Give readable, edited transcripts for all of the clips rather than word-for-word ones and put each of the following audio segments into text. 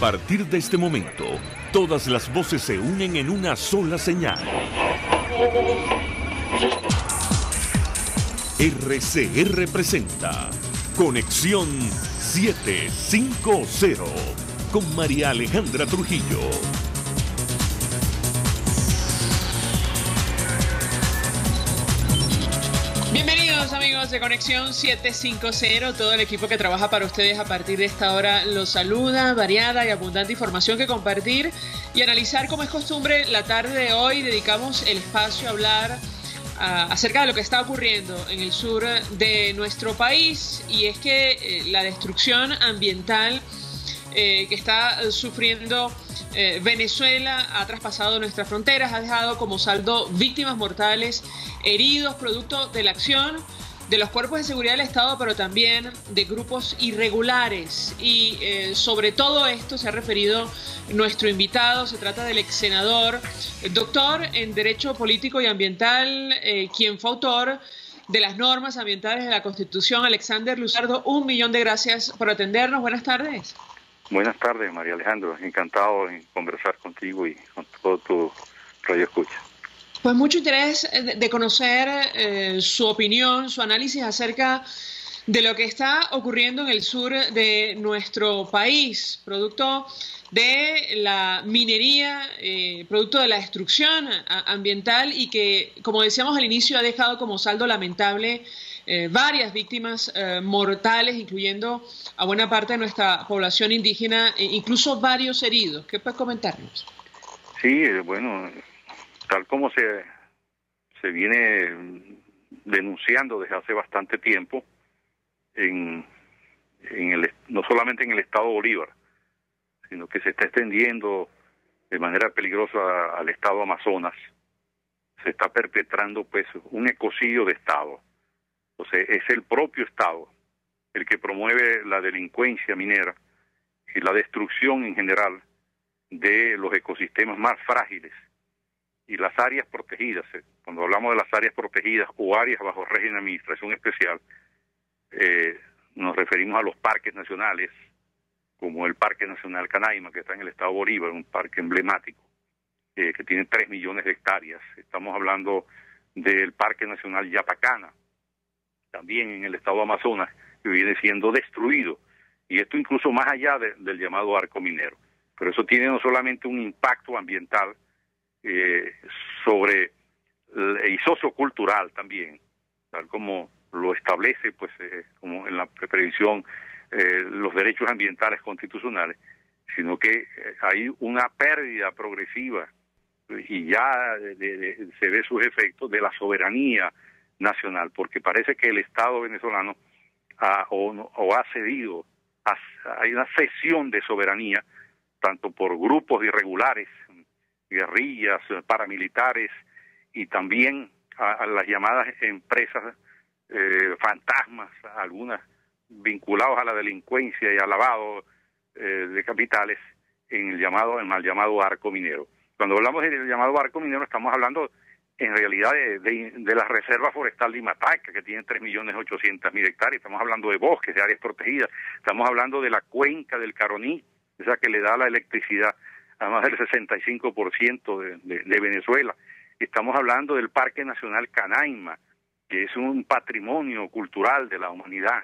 partir de este momento, todas las voces se unen en una sola señal. RCR presenta Conexión 750 con María Alejandra Trujillo. Bienvenidos amigos de Conexión 750, todo el equipo que trabaja para ustedes a partir de esta hora los saluda, variada y abundante información que compartir y analizar como es costumbre. La tarde de hoy dedicamos el espacio a hablar acerca de lo que está ocurriendo en el sur de nuestro país, y es que la destrucción ambiental que está sufriendo Venezuela ha traspasado nuestras fronteras, ha dejado como saldo víctimas mortales, heridos producto de la acción de los cuerpos de seguridad del Estado, pero también de grupos irregulares. Y sobre todo esto se ha referido nuestro invitado. Se trata del ex senador, doctor en Derecho Político y Ambiental, quien fue autor de las normas ambientales de la Constitución, Alexander Luzardo. 1.000.000 de gracias por atendernos. Buenas tardes. Buenas tardes, María Alejandra. Encantado en conversar contigo y con todo tu radio escucha. Pues mucho interés de conocer su opinión, su análisis acerca de lo que está ocurriendo en el sur de nuestro país, producto de la minería, producto de la destrucción ambiental, y que, como decíamos al inicio, ha dejado como saldo lamentable varias víctimas mortales, incluyendo a buena parte de nuestra población indígena, incluso varios heridos. ¿Qué puedes comentarnos? Sí, bueno, tal como se viene denunciando desde hace bastante tiempo, no solamente en el estado Bolívar, sino que se está extendiendo de manera peligrosa al estado Amazonas. Se está perpetrando pues un ecocidio de estado. Entonces es el propio estado el que promueve la delincuencia minera y la destrucción en general de los ecosistemas más frágiles y las áreas protegidas. Cuando hablamos de las áreas protegidas o áreas bajo régimen de administración especial, nos referimos a los parques nacionales, como el Parque Nacional Canaima, que está en el estado Bolívar, un parque emblemático, que tiene 3 millones de hectáreas. Estamos hablando del Parque Nacional Yapacana, también en el estado Amazonas, que viene siendo destruido, y esto incluso más allá del llamado arco minero. Pero eso tiene no solamente un impacto ambiental y sociocultural también, tal como lo establece pues como en la previsión los derechos ambientales constitucionales, sino que hay una pérdida progresiva y ya se ve sus efectos de la soberanía nacional, porque parece que el Estado venezolano ha cedido, hay una cesión de soberanía, tanto por grupos irregulares, guerrillas, paramilitares, y también a las llamadas empresas fantasmas, algunas vinculadas a la delincuencia y al lavado de capitales, en el mal llamado arco minero. Cuando hablamos del llamado arco minero, estamos hablando en realidad de la reserva forestal de Imataca, que tiene 3.800.000 hectáreas. Estamos hablando de bosques, de áreas protegidas. Estamos hablando de la cuenca del Caroní, esa que le da la electricidad a más del 65% de Venezuela. Estamos hablando del Parque Nacional Canaima, que es un patrimonio cultural de la humanidad,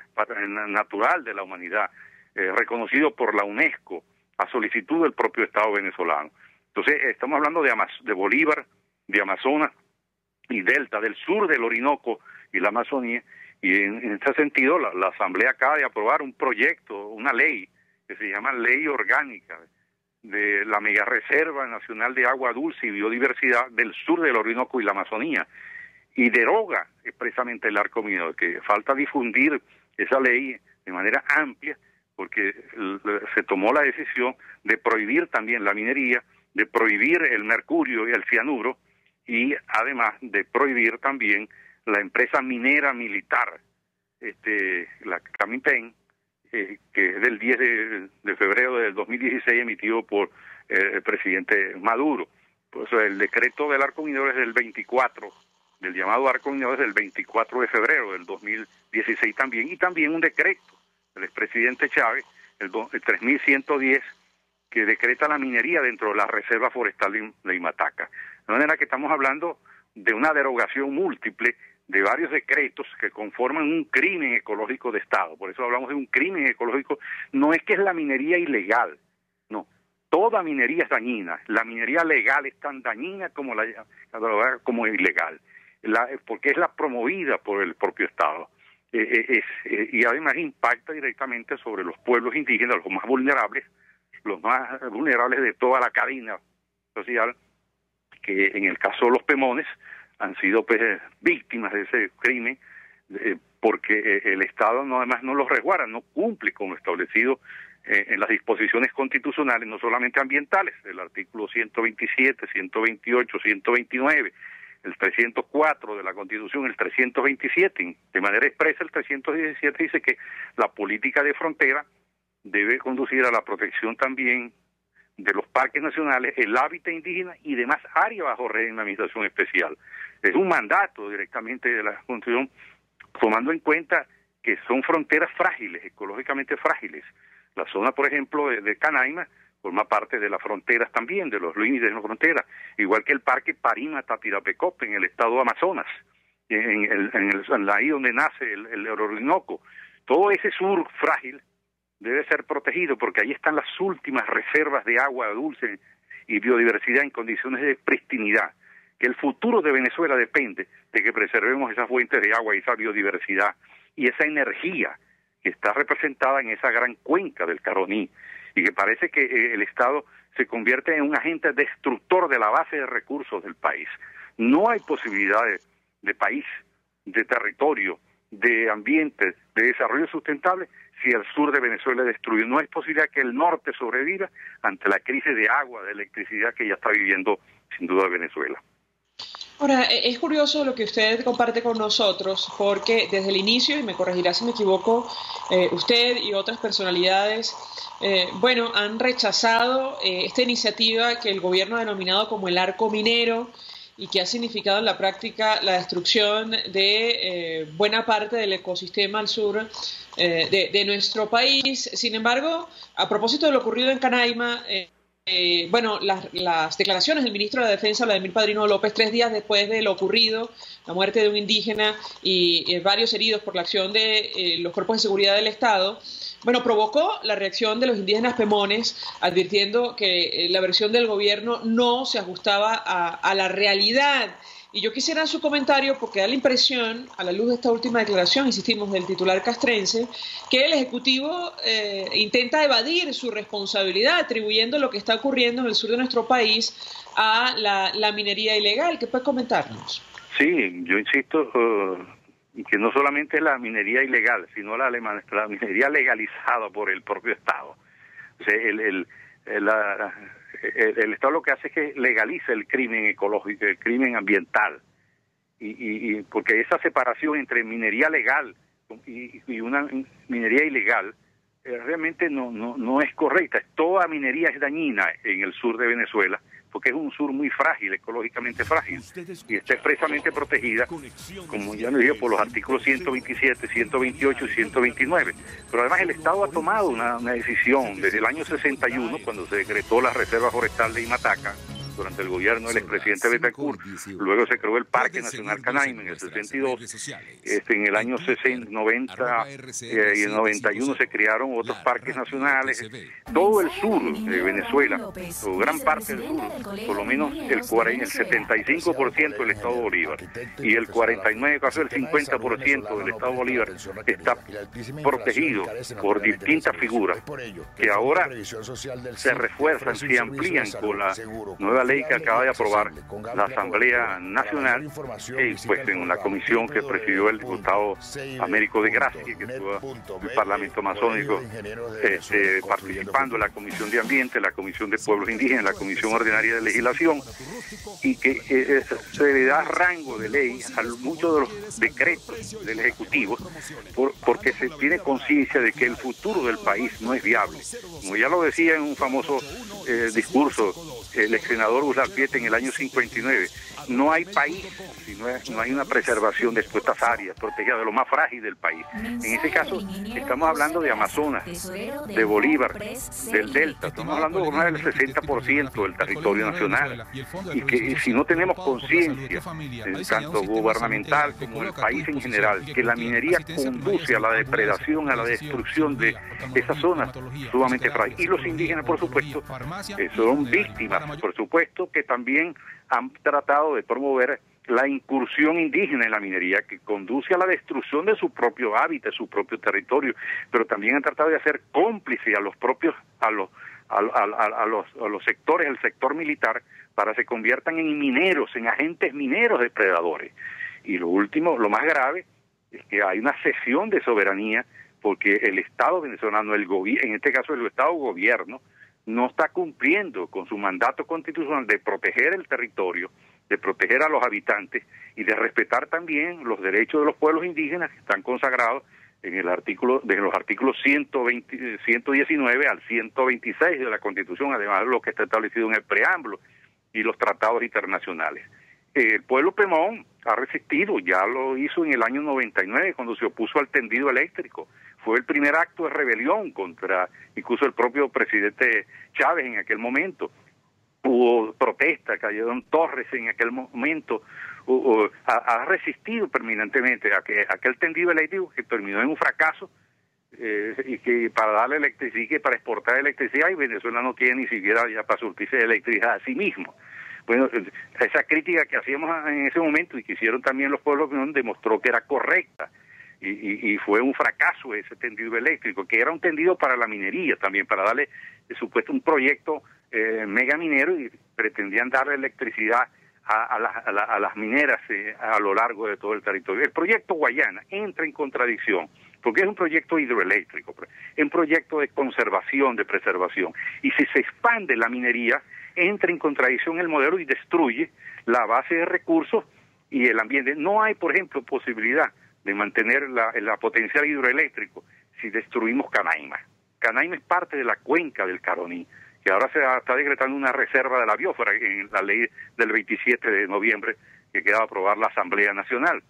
natural de la humanidad, reconocido por la UNESCO a solicitud del propio Estado venezolano. Entonces estamos hablando de Bolívar, de Amazonas y Delta, del sur del Orinoco y la Amazonía, y en este sentido la Asamblea acaba de aprobar un proyecto, una ley que se llama Ley Orgánica de la Megareserva Nacional de Agua Dulce y Biodiversidad del sur del Orinoco y la Amazonía, y deroga expresamente el arco minero, que falta difundir esa ley de manera amplia, porque se tomó la decisión de prohibir también la minería, de prohibir el mercurio y el cianuro, y además de prohibir también la empresa minera militar, la Caminpen, que es del 10 de febrero del 2016, emitido por el presidente Maduro. Pues el decreto del arco minero es del 24, del llamado arco minero es del 24 de febrero del 2016 también, y también un decreto del expresidente Chávez, el 3110, que decreta la minería dentro de la Reserva Forestal de Imataca. De manera que estamos hablando de una derogación múltiple de varios decretos que conforman un crimen ecológico de Estado. Por eso hablamos de un crimen ecológico. No es que es la minería ilegal, no. Toda minería es dañina. La minería legal es tan dañina como como ilegal, porque es la promovida por el propio Estado. Y además impacta directamente sobre los pueblos indígenas, los más vulnerables de toda la cadena social, que en el caso de los Pemones han sido pues, víctimas de ese crimen, porque el Estado además no los resguarda, no cumple con lo establecido en las disposiciones constitucionales, no solamente ambientales, el artículo 127, 128, 129, el 304 de la Constitución, el 327, de manera expresa el 317 dice que la política de frontera debe conducir a la protección también de los parques nacionales, el hábitat indígena y demás áreas bajo régimen de administración especial. Es un mandato directamente de la Constitución, tomando en cuenta que son fronteras frágiles, ecológicamente frágiles. La zona, por ejemplo, de Canaima forma parte de las fronteras también, de los límites de la frontera, igual que el Parque Parima-Tapirapecope en el estado de Amazonas, ahí donde nace el Orinoco. Todo ese sur frágil debe ser protegido porque ahí están las últimas reservas de agua dulce y biodiversidad en condiciones de pristinidad, que el futuro de Venezuela depende de que preservemos esas fuentes de agua y esa biodiversidad y esa energía que está representada en esa gran cuenca del Caroní, y que parece que el Estado se convierte en un agente destructor de la base de recursos del país. No hay posibilidades de país, de territorio, de ambiente, de desarrollo sustentable si el sur de Venezuela es destruido. No hay posibilidad que el norte sobreviva ante la crisis de agua, de electricidad que ya está viviendo sin duda Venezuela. Ahora, es curioso lo que usted comparte con nosotros, porque desde el inicio, y me corregirá si me equivoco, usted y otras personalidades, han rechazado esta iniciativa que el gobierno ha denominado como el arco minero y que ha significado en la práctica la destrucción de buena parte del ecosistema al sur de nuestro país. Sin embargo, a propósito de lo ocurrido en Canaima, las declaraciones del ministro de la Defensa, Vladimir Padrino López, 3 días después de lo ocurrido, la muerte de un indígena y varios heridos por la acción de los cuerpos de seguridad del Estado, provocó la reacción de los indígenas Pemones, advirtiendo que la versión del gobierno no se ajustaba a la realidad. Y yo quisiera su comentario porque da la impresión, a la luz de esta última declaración, insistimos, del titular castrense, que el Ejecutivo intenta evadir su responsabilidad, atribuyendo lo que está ocurriendo en el sur de nuestro país a la minería ilegal. ¿Qué puede comentarnos? Sí, yo insisto que no solamente es la minería ilegal, sino la minería legalizada por el propio Estado. O sea, el Estado lo que hace es que legaliza el crimen ecológico, el crimen ambiental, y porque esa separación entre minería legal y una minería ilegal realmente no es correcta. Toda minería es dañina en el sur de Venezuela, porque es un sur muy frágil, ecológicamente frágil, y está expresamente protegida, como ya les digo, por los artículos 127, 128 y 129. Pero además el Estado ha tomado una decisión desde el año 61, cuando se decretó la Reserva Forestal de Imataca, durante el gobierno del expresidente Betancourt. Luego se creó el Parque Nacional Canaima en el 62, en el año 90 y en 91 se crearon otros parques nacionales. Todo el sur de Venezuela, o gran parte del sur, por lo menos el 75% del Estado Bolívar y el 49%, casi el 50% del Estado Bolívar está protegido por distintas figuras que ahora se refuerzan, se amplían con la nueva ley que acaba de aprobar la Asamblea Nacional, pues en la comisión que presidió el diputado Américo de Gracia, que estuvo en el Parlamento Amazónico participando en la Comisión de Ambiente, la Comisión de Pueblos Indígenas, la Comisión Ordinaria de Legislación, y que se le da rango de ley a muchos de los decretos del Ejecutivo, porque se tiene conciencia de que el futuro del país no es viable. Como ya lo decía en un famoso discurso el ex senador Urrapieta en el año 59. No hay país si no hay una preservación de estas áreas protegidas, de lo más frágil del país. En este caso, estamos hablando de Amazonas, de Bolívar, del Delta. Estamos hablando de más del 60% del territorio nacional. Y que si no tenemos conciencia, tanto gubernamental como el país en general, que la minería conduce a la depredación, a la destrucción de esas zonas sumamente frágiles. Y los indígenas, por supuesto, son víctimas, por supuesto, que también han tratado de promover la incursión indígena en la minería, que conduce a la destrucción de su propio hábitat, su propio territorio, pero también han tratado de hacer cómplice a los propios, a los sectores, el sector militar, para que se conviertan en mineros, en agentes mineros depredadores. Y lo último, lo más grave, es que hay una cesión de soberanía, porque el Estado venezolano, en este caso el Estado gobierno, no está cumpliendo con su mandato constitucional de proteger el territorio, de proteger a los habitantes y de respetar también los derechos de los pueblos indígenas que están consagrados en el artículo, de los artículos 119 al 126 de la Constitución, además de lo que está establecido en el preámbulo y los tratados internacionales. El pueblo Pemón ha resistido, ya lo hizo en el año 99 cuando se opuso al tendido eléctrico. Fue el primer acto de rebelión contra incluso el propio presidente Chávez en aquel momento. Hubo protestas, cayeron torres en aquel momento. Ha resistido permanentemente a aquel tendido eléctrico que terminó en un fracaso, y que para darle electricidad, que para exportar electricidad, y Venezuela no tiene ni siquiera ya para surtirse de electricidad a sí mismo. Bueno, esa crítica que hacíamos en ese momento y que hicieron también los pueblos demostró que era correcta. Y fue un fracaso ese tendido eléctrico, que era un tendido para la minería también, para darle supuesto un proyecto mega minero, y pretendían darle electricidad a las mineras a lo largo de todo el territorio. El proyecto Guayana entra en contradicción, porque es un proyecto hidroeléctrico, es un proyecto de conservación, de preservación, y si se expande la minería, entra en contradicción el modelo y destruye la base de recursos y el ambiente. No hay, por ejemplo, posibilidad de mantener la potencial hidroeléctrico si destruimos Canaima. Canaima es parte de la cuenca del Caroní, que ahora se está decretando una reserva de la biosfera en la ley del 27 de noviembre que queda aprobar la Asamblea Nacional.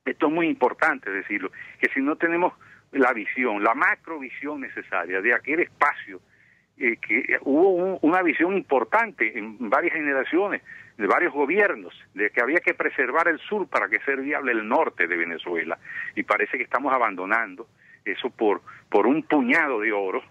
Esto es muy importante decirlo, que si no tenemos la visión, la macrovisión necesaria de aquel espacio, que hubo una visión importante en varias generaciones, de varios gobiernos, de que había que preservar el sur para que sea viable el norte de Venezuela, y parece que estamos abandonando eso por un puñado de oro.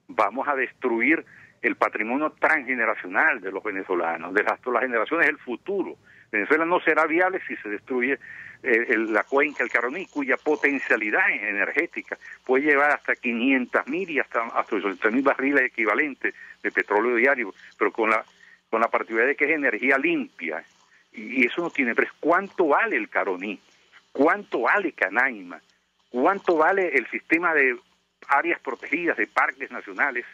Vamos a destruir el patrimonio transgeneracional de los venezolanos, de las generaciones del futuro. Venezuela no será viable si se destruye la cuenca del Caroní, cuya potencialidad energética puede llevar hasta 500.000 y hasta 800.000 barriles equivalentes de petróleo diario, pero con la particularidad de que es energía limpia, y eso no tiene precio. ¿Cuánto vale el Caroní? ¿Cuánto vale Canaima? ¿Cuánto vale el sistema de áreas protegidas, de parques nacionales,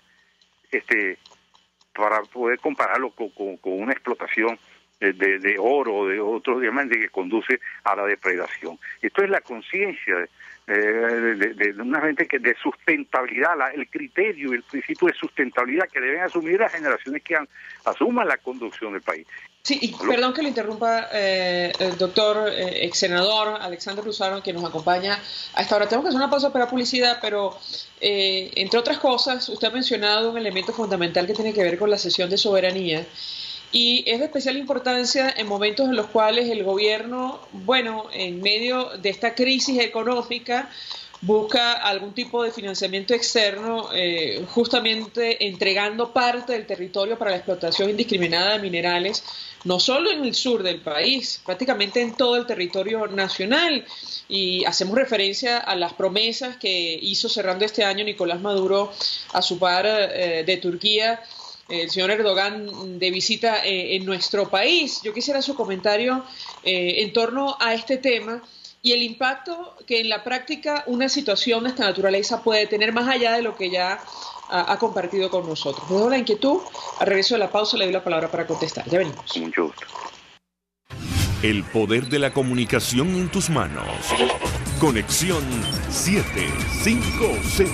para poder compararlo con una explotación de oro o de otros diamantes que conduce a la depredación? Esto es la conciencia de una gente que de sustentabilidad, el criterio y el principio de sustentabilidad que deben asumir las generaciones que asuman la conducción del país. Sí, y perdón que le interrumpa, el doctor, ex senador Alexander Luzaro, que nos acompaña a esta hora. Tenemos que hacer una pausa para publicidad, pero entre otras cosas, usted ha mencionado un elemento fundamental que tiene que ver con la cesión de soberanía, y es de especial importancia en momentos en los cuales el gobierno, bueno, en medio de esta crisis económica, busca algún tipo de financiamiento externo, justamente entregando parte del territorio para la explotación indiscriminada de minerales, no solo en el sur del país, prácticamente en todo el territorio nacional. Y hacemos referencia a las promesas que hizo cerrando este año Nicolás Maduro a su par de Turquía, el señor Erdogan, de visita en nuestro país. Yo quisiera su comentario en torno a este tema y el impacto que en la práctica una situación de esta naturaleza puede tener, más allá de lo que ya ha compartido con nosotros. Dejo la inquietud, al regreso de la pausa le doy la palabra para contestar. Ya venimos. Mucho gusto. El poder de la comunicación en tus manos. Conexión 750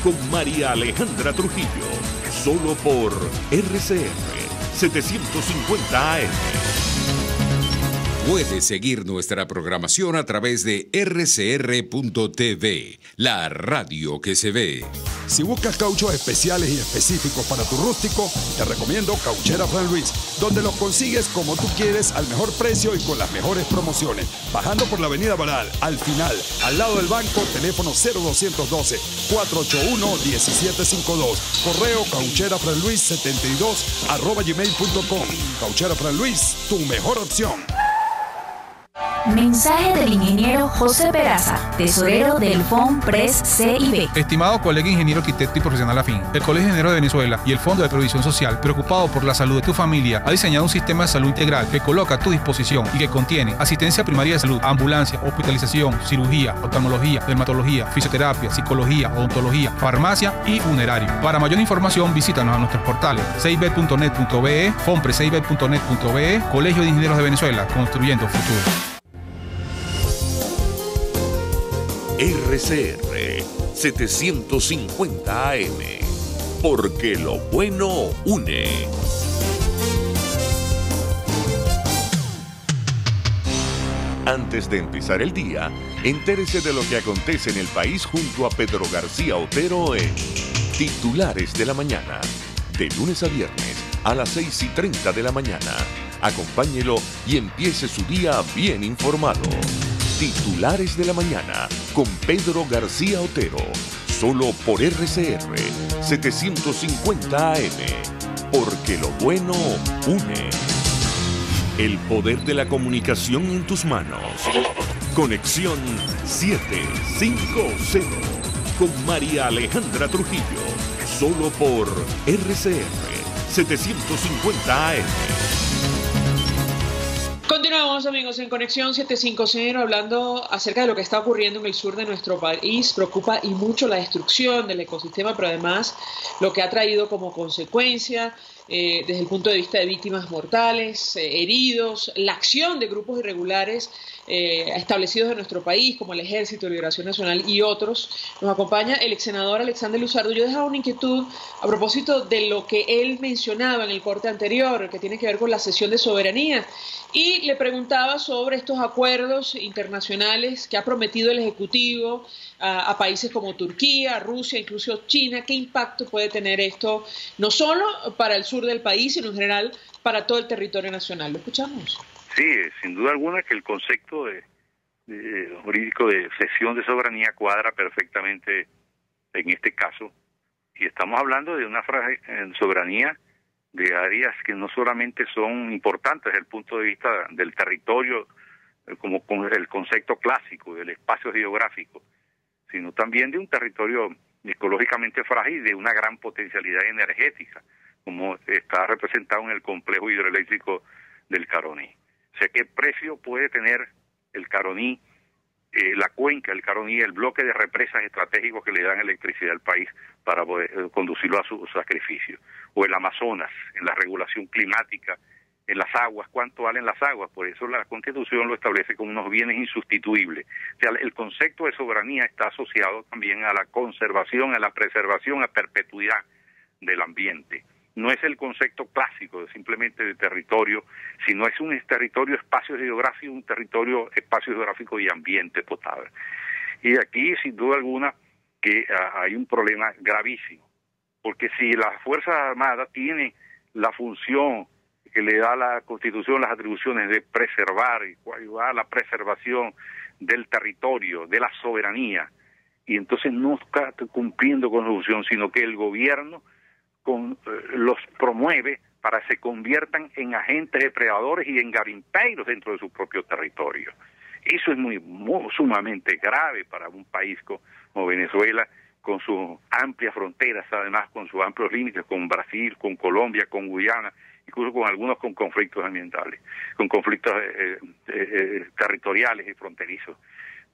con María Alejandra Trujillo. Solo por RCR 750 AM. Puedes seguir nuestra programación a través de rcr.tv, la radio que se ve. Si buscas cauchos especiales y específicos para tu rústico, te recomiendo Cauchera Fran Luis, donde los consigues como tú quieres, al mejor precio y con las mejores promociones. Bajando por la avenida Baral, al final, al lado del banco, teléfono 0212-481-1752. Correo caucherafranluis72@gmail.com. Cauchera Fran Luis, tu mejor opción. Mensaje del ingeniero José Peraza, tesorero del FONPRES CIB. Estimado colega ingeniero arquitecto y profesional afín, el Colegio de Ingenieros de Venezuela y el Fondo de Previsión Social, preocupado por la salud de tu familia, ha diseñado un sistema de salud integral que coloca a tu disposición y que contiene asistencia primaria de salud, ambulancia, hospitalización, cirugía, oftalmología, dermatología, fisioterapia, psicología, odontología, farmacia y funerario. Para mayor información, visítanos a nuestros portales cib.net.be, fonprescib.net.be, Colegio de Ingenieros de Venezuela, construyendo futuro. RCR 750 AM, porque lo bueno une. Antes de empezar el día, entérese de lo que acontece en el país junto a Pedro García Otero en Titulares de la Mañana, de lunes a viernes a las 6:30 de la mañana. Acompáñelo y empiece su día bien informado. Titulares de la Mañana con Pedro García Otero, solo por RCR 750 AM, porque lo bueno une. El poder de la comunicación en tus manos. Conexión 750 con María Alejandra Trujillo, solo por RCR 750 AM. Continuamos, amigos, en Conexión 750, hablando acerca de lo que está ocurriendo en el sur de nuestro país. Preocupa y mucho la destrucción del ecosistema, pero además lo que ha traído como consecuencia desde el punto de vista de víctimas mortales, heridos, la acción de grupos irregulares establecidos en nuestro país, como el Ejército de Liberación Nacional y otros. Nos acompaña el ex senador Alexander Luzardo. Yo dejaba una inquietud a propósito de lo que él mencionaba en el corte anterior, que tiene que ver con la cesión de soberanía, y le preguntaba sobre estos acuerdos internacionales que ha prometido el Ejecutivo a países como Turquía, Rusia, incluso China. ¿Qué impacto puede tener esto, no solo para el sur del país, sino en general para todo el territorio nacional? ¿Lo escuchamos? Sí, sin duda alguna que el concepto jurídico de cesión de soberanía cuadra perfectamente en este caso, y estamos hablando de una soberanía de áreas que no solamente son importantes desde el punto de vista del territorio, como con el concepto clásico del espacio geográfico, sino también de un territorio ecológicamente frágil, de una gran potencialidad energética, como está representado en el complejo hidroeléctrico del Caroní. O sea, ¿qué precio puede tener el Caroní, la cuenca del Caroní, el bloque de represas estratégicos que le dan electricidad al país para poder conducirlo a su sacrificio? O el Amazonas, en la regulación climática, en las aguas, ¿cuánto valen las aguas? Por eso la Constitución lo establece como unos bienes insustituibles. O sea, el concepto de soberanía está asociado también a la conservación, a la preservación, a perpetuidad del ambiente. No es el concepto clásico simplemente de territorio, sino es un territorio espacio geográfico, un territorio espacio geográfico y ambiente potable. Y aquí, sin duda alguna, que hay un problema gravísimo, porque si la Fuerza Armada tiene la función que le da la Constitución, las atribuciones de preservar y ayudar a la preservación del territorio, de la soberanía, y entonces no está cumpliendo con la función, sino que el gobierno los promueve para que se conviertan en agentes depredadores y en garimpeiros dentro de su propio territorio. Eso es muy sumamente grave para un país como Venezuela, con sus amplias fronteras, además con sus amplios límites con Brasil, con Colombia, con Guyana, incluso con algunos con conflictos ambientales, con conflictos territoriales y fronterizos.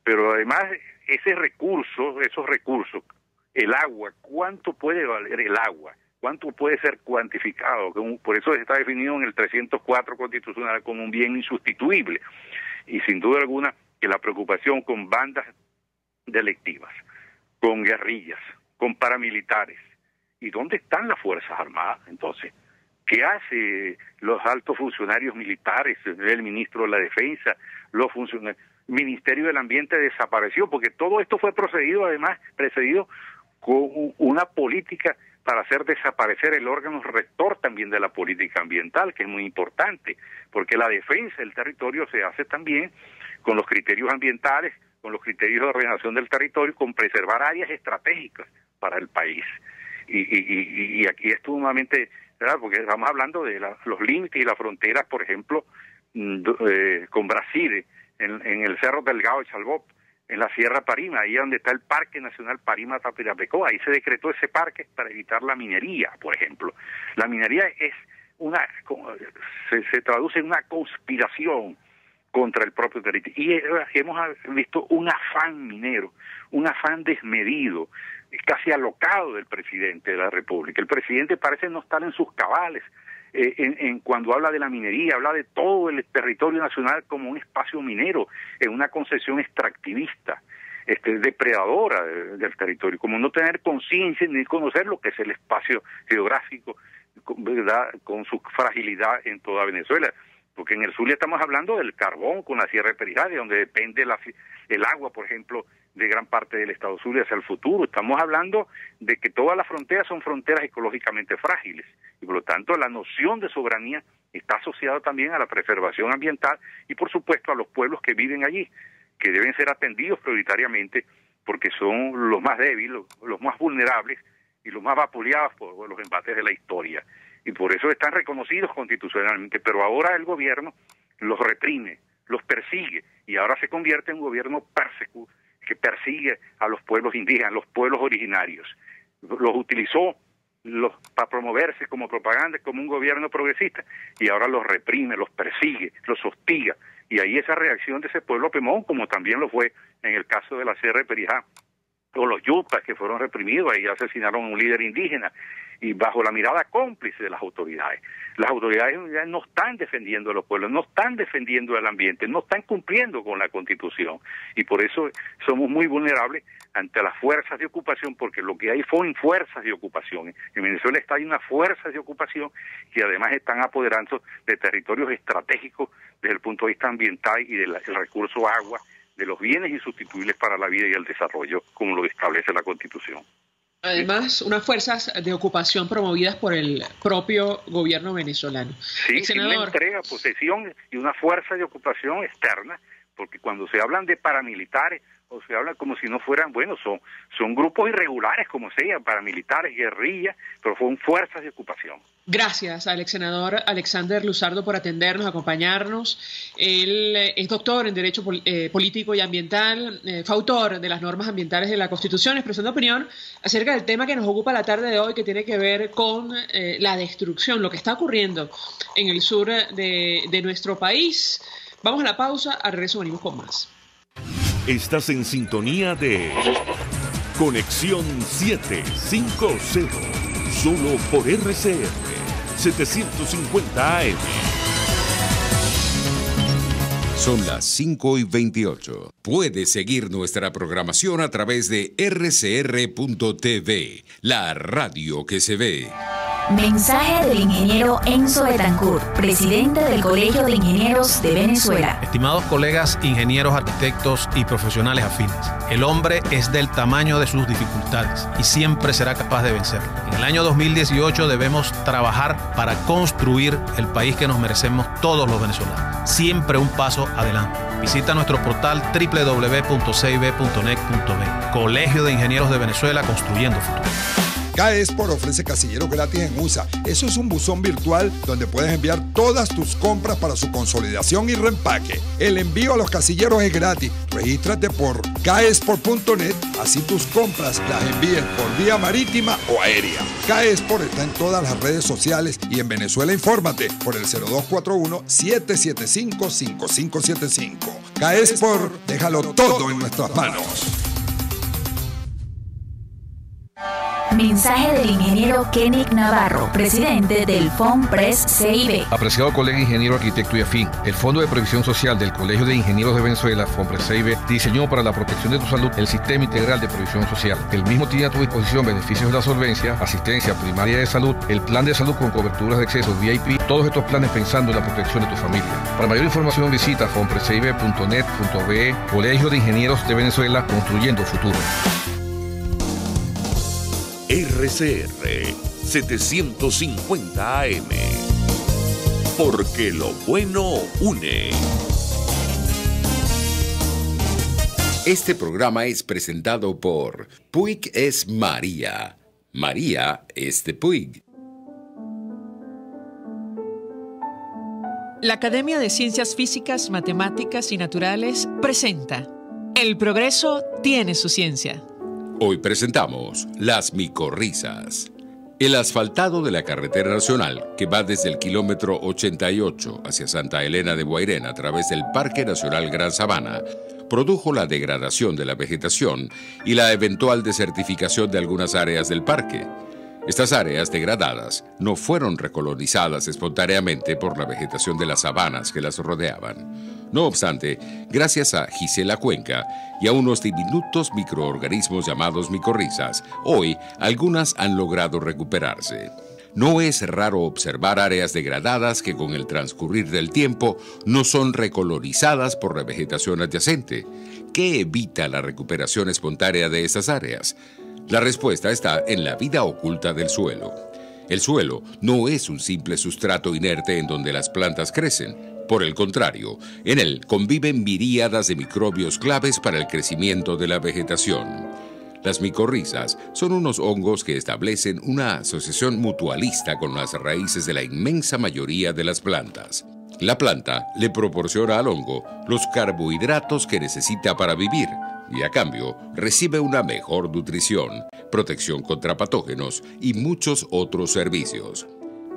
Pero además esos recursos, el agua, ¿cuánto puede valer el agua? ¿Cuánto puede ser cuantificado? Por eso está definido en el 304 constitucional como un bien insustituible. Y sin duda alguna que la preocupación con bandas delictivas, con guerrillas, con paramilitares. ¿Y dónde están las Fuerzas Armadas? Entonces, ¿Qué hace los altos funcionarios militares, el ministro de la Defensa, los funcionarios? El Ministerio del Ambiente desapareció, porque todo esto fue precedido con una política para hacer desaparecer el órgano rector también de la política ambiental, que es muy importante, porque la defensa del territorio se hace también con los criterios ambientales, con los criterios de ordenación del territorio, con preservar áreas estratégicas para el país. Y aquí es sumamente, ¿verdad? Porque estamos hablando de los límites y las fronteras, por ejemplo, con Brasil, en el Cerro Delgado de Chalbop, en la Sierra Parima, ahí donde está el Parque Nacional Parima-Tapirapecó. Ahí se decretó ese parque para evitar la minería, por ejemplo. La minería es se traduce en una conspiración contra el propio territorio. Y hemos visto un afán minero, un afán desmedido, casi alocado del presidente de la República. El presidente parece no estar en sus cabales. Cuando habla de la minería, habla de todo el territorio nacional como un espacio minero, en una concesión extractivista, depredadora del territorio, como no tener conciencia ni conocer lo que es el espacio geográfico, ¿verdad?, con su fragilidad en toda Venezuela. Porque en el Zulia estamos hablando del carbón con la Sierra de Perijá, de donde depende el agua, por ejemplo, de gran parte del estado Zulia hacia el futuro. Estamos hablando de que todas las fronteras son fronteras ecológicamente frágiles y por lo tanto la noción de soberanía está asociada también a la preservación ambiental y por supuesto a los pueblos que viven allí, que deben ser atendidos prioritariamente porque son los más débiles, los más vulnerables y los más vapuleados por los embates de la historia. Y por eso están reconocidos constitucionalmente, pero ahora el gobierno los reprime, los persigue y ahora se convierte en un gobierno que persigue a los pueblos indígenas, los pueblos originarios. Los utilizó para promoverse como propaganda, como un gobierno progresista, y ahora los reprime, los persigue, los hostiga. Y ahí esa reacción de ese pueblo Pemón, como también lo fue en el caso de la Sierra de Perijá, o los yutas que fueron reprimidos, ahí asesinaron a un líder indígena, y bajo la mirada cómplice de las autoridades. Las autoridades ya no están defendiendo a los pueblos, no están defendiendo el ambiente, no están cumpliendo con la Constitución, y por eso somos muy vulnerables ante las fuerzas de ocupación, porque lo que hay son fuerzas de ocupación. En Venezuela hay unas fuerzas de ocupación que además están apoderando de territorios estratégicos desde el punto de vista ambiental y del recurso agua, de los bienes insustituibles para la vida y el desarrollo, como lo establece la Constitución. Además, unas fuerzas de ocupación promovidas por el propio gobierno venezolano. Sí, una entrega, posesión y una fuerza de ocupación externa, porque cuando se hablan de paramilitares, o se habla como si no fueran, bueno, son grupos irregulares, como sea, paramilitares, guerrillas, pero son fuerzas de ocupación. Gracias al ex senador Alexander Luzardo por atendernos, acompañarnos. Él es doctor en Derecho Político y Ambiental, fue autor de las normas ambientales de la Constitución, expresando opinión acerca del tema que nos ocupa la tarde de hoy, que tiene que ver con la destrucción, lo que está ocurriendo en el sur de nuestro país. Vamos a la pausa, al regreso venimos con más. Estás en sintonía de Conexión 750, solo por RCR 750 AM. Son las 5:28. Puedes seguir nuestra programación a través de rcr.tv, la radio que se ve. Mensaje del ingeniero Enzo Betancourt, presidente del Colegio de Ingenieros de Venezuela. Estimados colegas, ingenieros, arquitectos y profesionales afines, el hombre es del tamaño de sus dificultades y siempre será capaz de vencerlo. En el año 2018 debemos trabajar para construir el país que nos merecemos todos los venezolanos. Siempre un paso adelante. Visita nuestro portal www.cib.net.be. Colegio de Ingenieros de Venezuela, construyendo futuro. Caespor ofrece casilleros gratis en USA. Eso es un buzón virtual donde puedes enviar todas tus compras para su consolidación y reempaque. El envío a los casilleros es gratis. Regístrate por caespor.net, así tus compras las envíes por vía marítima o aérea. Caespor está en todas las redes sociales y en Venezuela infórmate por el 0241-775-5575. Caespor, déjalo todo en nuestras manos. Mensaje del ingeniero Kenick Navarro, presidente del FOMPRES CIB. Apreciado colega ingeniero, arquitecto y afín, el Fondo de Previsión Social del Colegio de Ingenieros de Venezuela, FOMPRES CIB, diseñó para la protección de tu salud el Sistema Integral de Previsión Social. El mismo tiene a tu disposición beneficios de la solvencia, asistencia primaria de salud, el plan de salud con coberturas de acceso VIP, todos estos planes pensando en la protección de tu familia. Para mayor información visita fomprescib.net.be, Colegio de Ingenieros de Venezuela, construyendo futuro. RCR 750 AM. Porque lo bueno une. Este programa es presentado por Puig es María. María es de Puig. La Academia de Ciencias Físicas, Matemáticas y Naturales presenta El progreso tiene su ciencia. Hoy presentamos las micorrizas. El asfaltado de la carretera nacional, que va desde el kilómetro 88 hacia Santa Elena de Guairén a través del Parque Nacional Gran Sabana, produjo la degradación de la vegetación y la eventual desertificación de algunas áreas del parque. Estas áreas degradadas no fueron recolonizadas espontáneamente por la vegetación de las sabanas que las rodeaban. No obstante, gracias a Gisela Cuenca y a unos diminutos microorganismos llamados micorrizas, hoy algunas han logrado recuperarse. No es raro observar áreas degradadas que con el transcurrir del tiempo no son recolonizadas por la vegetación adyacente. ¿Qué evita la recuperación espontánea de estas áreas? La respuesta está en la vida oculta del suelo. El suelo no es un simple sustrato inerte en donde las plantas crecen. Por el contrario, en él conviven miríadas de microbios claves para el crecimiento de la vegetación. Las micorrizas son unos hongos que establecen una asociación mutualista con las raíces de la inmensa mayoría de las plantas. La planta le proporciona al hongo los carbohidratos que necesita para vivir y a cambio recibe una mejor nutrición, protección contra patógenos y muchos otros servicios.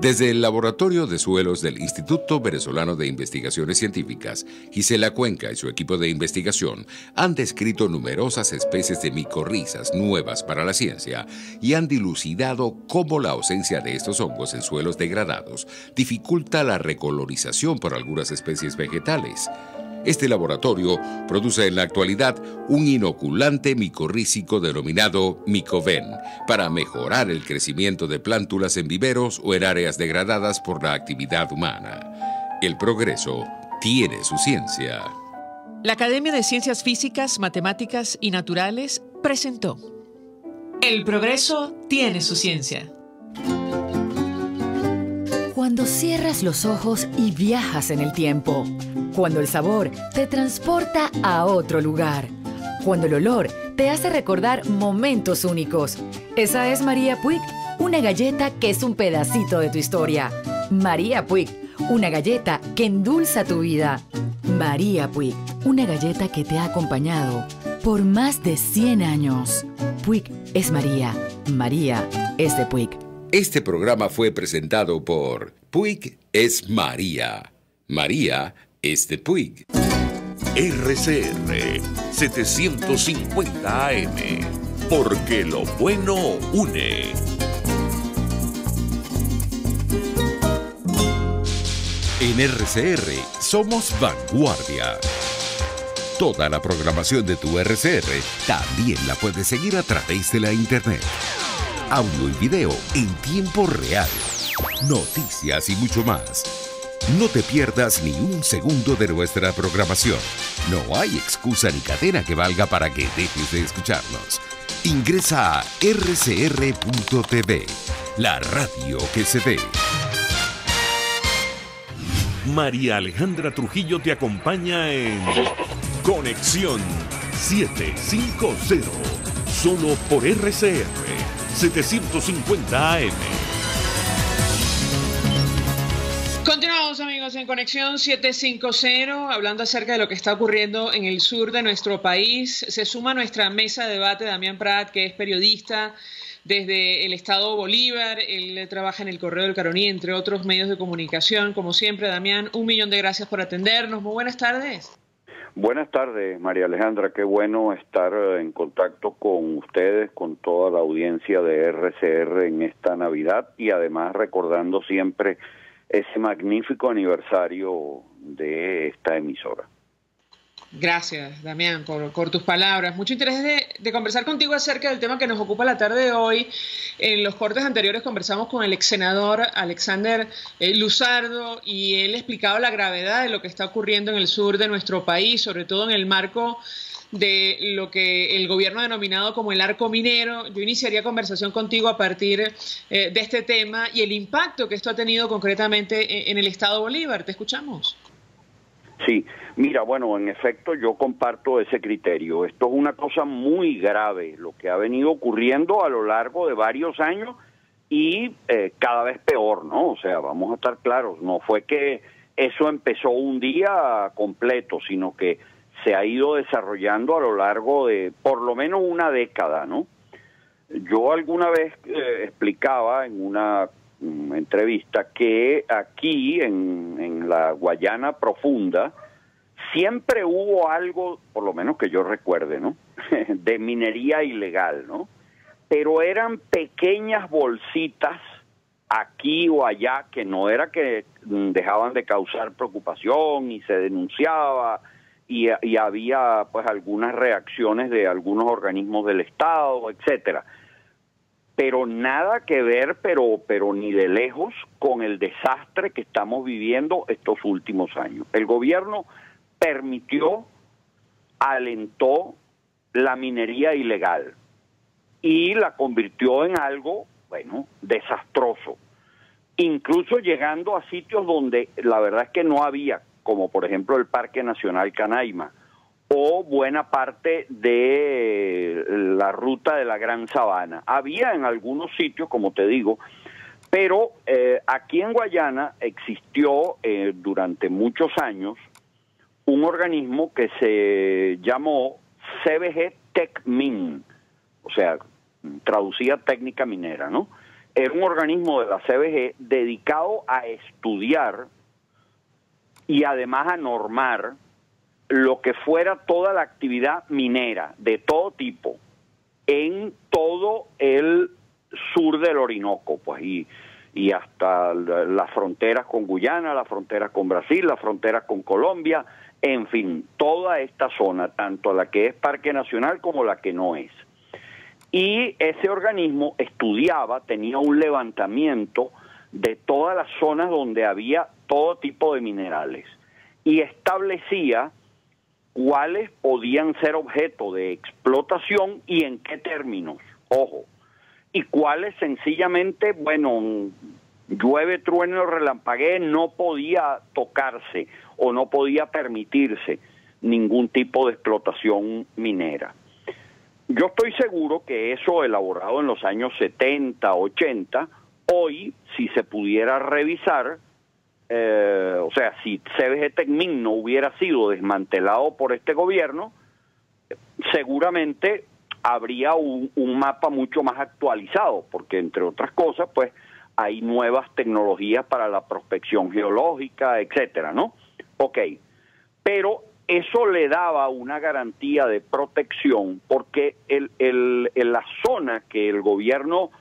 Desde el Laboratorio de Suelos del Instituto Venezolano de Investigaciones Científicas, Gisela Cuenca y su equipo de investigación han descrito numerosas especies de micorrizas nuevas para la ciencia y han dilucidado cómo la ausencia de estos hongos en suelos degradados dificulta la recolonización por algunas especies vegetales. Este laboratorio produce en la actualidad un inoculante micorrícico denominado Micoven para mejorar el crecimiento de plántulas en viveros o en áreas degradadas por la actividad humana. El progreso tiene su ciencia. La Academia de Ciencias Físicas, Matemáticas y Naturales presentó El progreso tiene su ciencia. Cuando cierras los ojos y viajas en el tiempo. Cuando el sabor te transporta a otro lugar. Cuando el olor te hace recordar momentos únicos. Esa es María Puig, una galleta que es un pedacito de tu historia. María Puig, una galleta que endulza tu vida. María Puig, una galleta que te ha acompañado por más de 100 años. Puig es María. María es de Puig. Este programa fue presentado por Puig es María. María es de Puig. RCR 750 AM. Porque lo bueno une. En RCR somos vanguardia. Toda la programación de tu RCR también la puedes seguir a través de la internet. Audio y video en tiempo real. Noticias y mucho más. No te pierdas ni un segundo de nuestra programación. No hay excusa ni cadena que valga para que dejes de escucharnos. Ingresa a rcr.tv, la radio que se ve. María Alejandra Trujillo te acompaña en Conexión 750, solo por RCR 750 AM. Continuamos, amigos, en Conexión 750, hablando acerca de lo que está ocurriendo en el sur de nuestro país. Se suma a nuestra mesa de debate Damián Prat, que es periodista desde el estado Bolívar. Él trabaja en el Correo del Caroní, entre otros medios de comunicación. Como siempre, Damián, 1.000.000 de gracias por atendernos. Muy buenas tardes. Buenas tardes, María Alejandra. Qué bueno estar en contacto con ustedes, con toda la audiencia de RCR en esta Navidad y además recordando siempre ese magnífico aniversario de esta emisora. Gracias, Damián, por tus palabras. Mucho interés de conversar contigo acerca del tema que nos ocupa la tarde de hoy. En los cortes anteriores conversamos con el ex senador Alexander Luzardo y él explicaba la gravedad de lo que está ocurriendo en el sur de nuestro país, sobre todo en el marco de lo que el gobierno ha denominado como el arco minero. Yo iniciaría conversación contigo a partir de este tema y el impacto que esto ha tenido concretamente en el estado Bolívar. Te escuchamos. Sí, mira, bueno, en efecto yo comparto ese criterio. Esto es una cosa muy grave, lo que ha venido ocurriendo a lo largo de varios años y cada vez peor, ¿no? O sea, vamos a estar claros, no fue que eso empezó un día completo, sino que se ha ido desarrollando a lo largo de por lo menos una década, ¿no? Yo alguna vez explicaba en una entrevista que aquí en la Guayana Profunda siempre hubo algo, por lo menos que yo recuerde, ¿no? de minería ilegal, ¿no? Pero eran pequeñas bolsitas aquí o allá que no era que dejaban de causar preocupación y se denunciaba y había pues algunas reacciones de algunos organismos del Estado, etcétera. Pero nada que ver, pero ni de lejos, con el desastre que estamos viviendo estos últimos años. El gobierno permitió, alentó la minería ilegal y la convirtió en algo, bueno, desastroso. Incluso llegando a sitios donde la verdad es que no había, como por ejemplo el Parque Nacional Canaima, o buena parte de la ruta de la Gran Sabana. Había en algunos sitios, como te digo, pero aquí en Guayana existió durante muchos años un organismo que se llamó CBG TecMin, o sea, traducía técnica minera, ¿no? Era un organismo de la CBG dedicado a estudiar y además a normar lo que fuera toda la actividad minera de todo tipo en todo el sur del Orinoco, pues y hasta las fronteras con Guyana, las fronteras con Brasil, las fronteras con Colombia, en fin, toda esta zona, tanto la que es Parque Nacional como la que no es. Y ese organismo estudiaba, tenía un levantamiento de todas las zonas donde había todo tipo de minerales y establecía cuáles podían ser objeto de explotación y en qué términos, ojo, y cuáles sencillamente, bueno, llueve, trueno, relampaguee, no podía tocarse o no podía permitirse ningún tipo de explotación minera. Yo estoy seguro que eso elaborado en los años 70, 80, hoy, si se pudiera revisar, o sea, si CBG TecMin no hubiera sido desmantelado por este gobierno, seguramente habría un mapa mucho más actualizado, porque entre otras cosas, pues, hay nuevas tecnologías para la prospección geológica, etcétera, ¿no? Ok, pero eso le daba una garantía de protección, porque la zona que el gobierno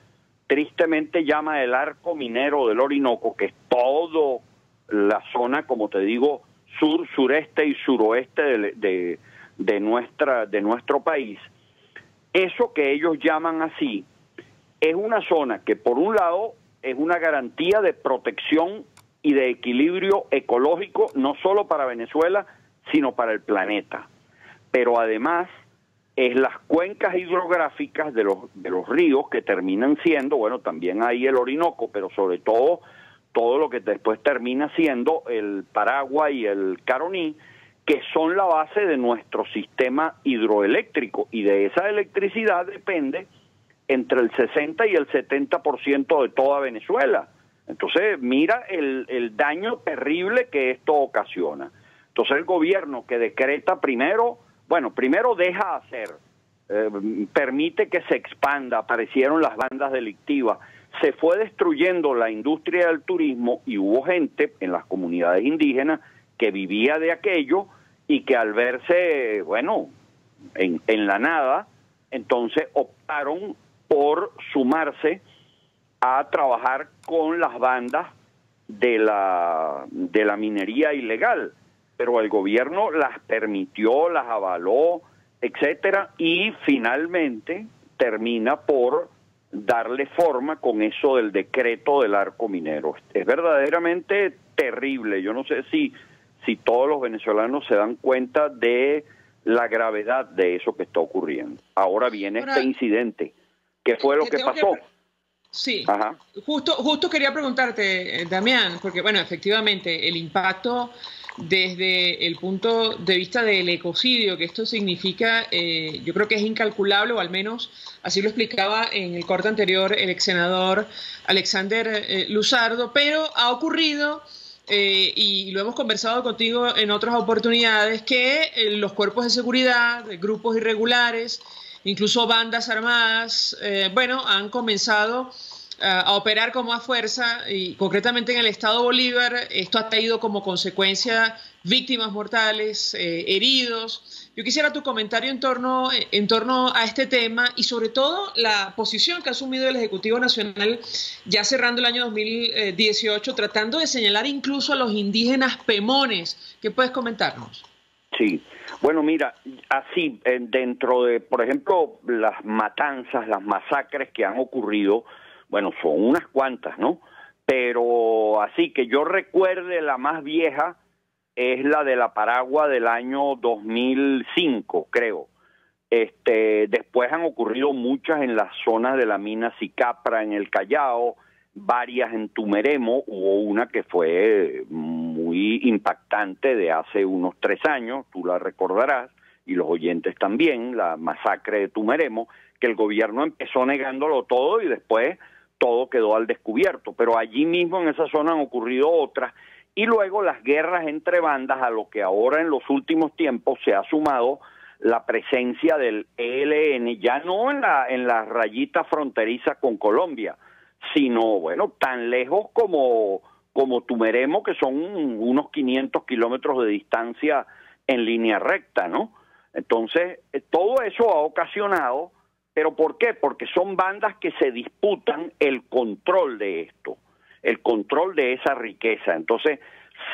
tristemente llama el arco minero del Orinoco, que es todo la zona, como te digo, sur, sureste y suroeste de nuestro país, eso que ellos llaman así, es una zona que por un lado es una garantía de protección y de equilibrio ecológico, no solo para Venezuela, sino para el planeta. Pero además es las cuencas hidrográficas de los ríos que terminan siendo, bueno, también hay el Orinoco, pero sobre todo lo que después termina siendo el Paraguay y el Caroní, que son la base de nuestro sistema hidroeléctrico, y de esa electricidad depende entre el 60 y el 70% de toda Venezuela. Entonces, mira el daño terrible que esto ocasiona. Entonces, el gobierno que decreta primero deja hacer, permite que se expanda, aparecieron las bandas delictivas, se fue destruyendo la industria del turismo y hubo gente en las comunidades indígenas que vivía de aquello y que al verse, bueno, en la nada, entonces optaron por sumarse a trabajar con las bandas de la minería ilegal, pero el gobierno las permitió, las avaló, etcétera, y finalmente termina por darle forma con eso del decreto del arco minero. Es verdaderamente terrible. Yo no sé si todos los venezolanos se dan cuenta de la gravedad de eso que está ocurriendo. Ahora viene este incidente. ¿Qué fue lo que pasó? Sí, ajá. Justo quería preguntarte, Damián, porque bueno, efectivamente el impacto desde el punto de vista del ecocidio que esto significa, yo creo que es incalculable, o al menos así lo explicaba en el corte anterior el ex senador Alexander Luzardo, pero ha ocurrido, y lo hemos conversado contigo en otras oportunidades, que los cuerpos de seguridad, grupos irregulares, incluso bandas armadas, han comenzado a operar con más fuerza, y concretamente en el estado Bolívar esto ha traído como consecuencia víctimas mortales, heridos. Yo quisiera tu comentario en torno a este tema y sobre todo la posición que ha asumido el Ejecutivo Nacional ya cerrando el año 2018, tratando de señalar incluso a los indígenas pemones. ¿Qué puedes comentarnos? Sí, bueno, mira, así dentro de, por ejemplo, las matanzas, las masacres que han ocurrido, bueno, son unas cuantas, ¿no? Pero así que yo recuerde, la más vieja es la de la Paragua del año 2005, creo. Después han ocurrido muchas en las zonas de la mina Sicapra, en el Callao, varias en Tumeremo. Hubo una que fue muy impactante de hace unos 3 años, tú la recordarás, y los oyentes también, la masacre de Tumeremo, que el gobierno empezó negándolo todo y después todo quedó al descubierto, pero allí mismo en esa zona han ocurrido otras, y luego las guerras entre bandas, a lo que ahora en los últimos tiempos se ha sumado la presencia del ELN, ya no en la rayita fronteriza con Colombia, sino, bueno, tan lejos como Tumeremo, que son unos 500 kilómetros de distancia en línea recta, ¿no? Entonces, todo eso ha ocasionado. ¿Pero por qué? Porque son bandas que se disputan el control de esto, el control de esa riqueza. Entonces,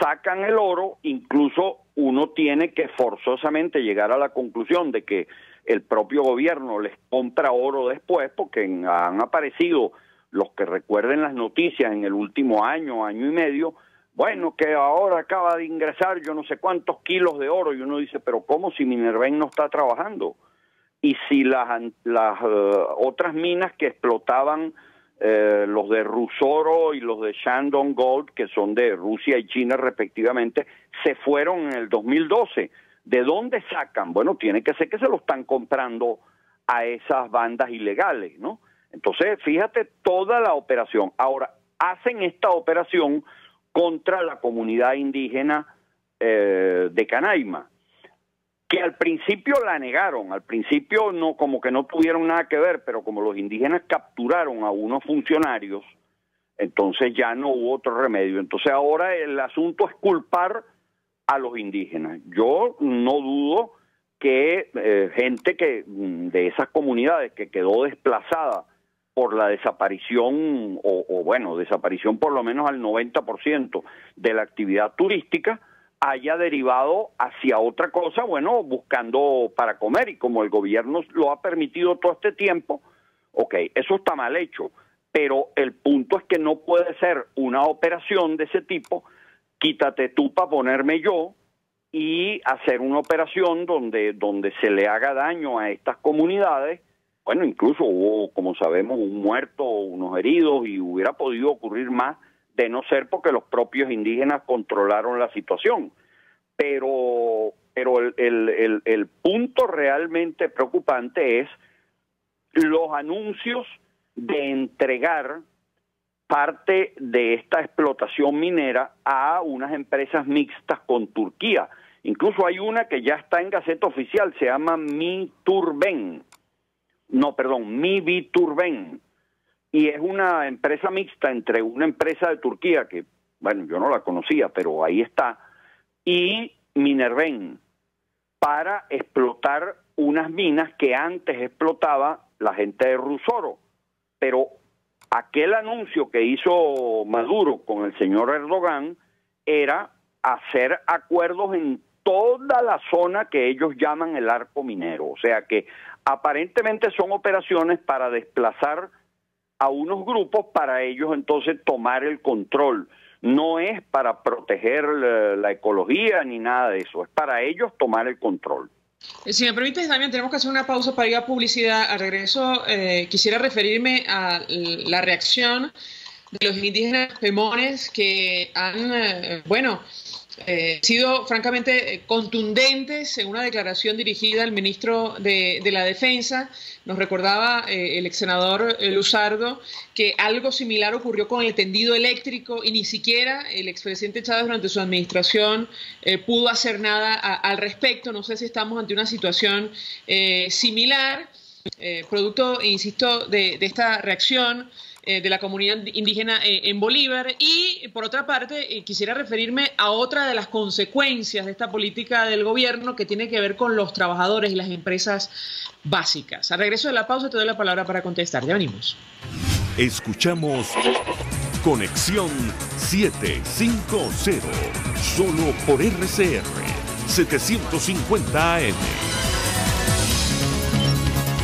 sacan el oro, incluso uno tiene que forzosamente llegar a la conclusión de que el propio gobierno les compra oro después, porque han aparecido, los que recuerden las noticias en el último año y medio, bueno, que ahora acaba de ingresar yo no sé cuántos kilos de oro, y uno dice, pero ¿cómo si Minerven no está trabajando? Y si las otras minas que explotaban, los de Rusoro y los de Shandong Gold, que son de Rusia y China respectivamente, se fueron en el 2012. ¿De dónde sacan? Bueno, tiene que ser que se lo están comprando a esas bandas ilegales, ¿no? Entonces, fíjate toda la operación. Ahora, hacen esta operación contra la comunidad indígena de Canaima, que al principio la negaron, al principio no, como que no tuvieron nada que ver, pero como los indígenas capturaron a unos funcionarios, entonces ya no hubo otro remedio. Entonces ahora el asunto es culpar a los indígenas. Yo no dudo que gente que de esas comunidades que quedó desplazada por la desaparición, desaparición por lo menos al 90% de la actividad turística, haya derivado hacia otra cosa, bueno, buscando para comer, y como el gobierno lo ha permitido todo este tiempo, ok, eso está mal hecho, pero el punto es que no puede ser una operación de ese tipo, quítate tú para ponerme yo, y hacer una operación donde se le haga daño a estas comunidades. Bueno, incluso hubo, como sabemos, un muerto, unos heridos, y hubiera podido ocurrir más, de no ser porque los propios indígenas controlaron la situación. Pero el punto realmente preocupante es los anuncios de entregar parte de esta explotación minera a unas empresas mixtas con Turquía. Incluso hay una que ya está en Gaceta Oficial, se llama Miturben. Miviturben. Y es una empresa mixta entre una empresa de Turquía, que, bueno, yo no la conocía, pero ahí está, y Minerven. para explotar unas minas que antes explotaba la gente de Rusoro. Pero aquel anuncio que hizo Maduro con el señor Erdogan era hacer acuerdos en toda la zona que ellos llaman el arco minero. O sea que aparentemente son operaciones para desplazar a unos grupos para ellos entonces tomar el control. No es para proteger la ecología ni nada de eso, es para ellos tomar el control. Si me permites, Damián, tenemos que hacer una pausa para ir a publicidad. Al regreso, quisiera referirme a la reacción de los indígenas pemones que han, sido francamente contundentes en una declaración dirigida al ministro de la Defensa. Nos recordaba el ex senador Luzardo que algo similar ocurrió con el tendido eléctrico y ni siquiera el expresidente Chávez durante su administración pudo hacer nada al respecto. No sé si estamos ante una situación similar, producto, insisto, de esta reacción de la comunidad indígena en Bolívar. Y por otra parte, quisiera referirme a otra de las consecuencias de esta política del gobierno que tiene que ver con los trabajadores y las empresas básicas. Al regreso de la pausa te doy la palabra para contestar. Ya venimos. Escuchamos Conexión 750, solo por RCR 750 AM.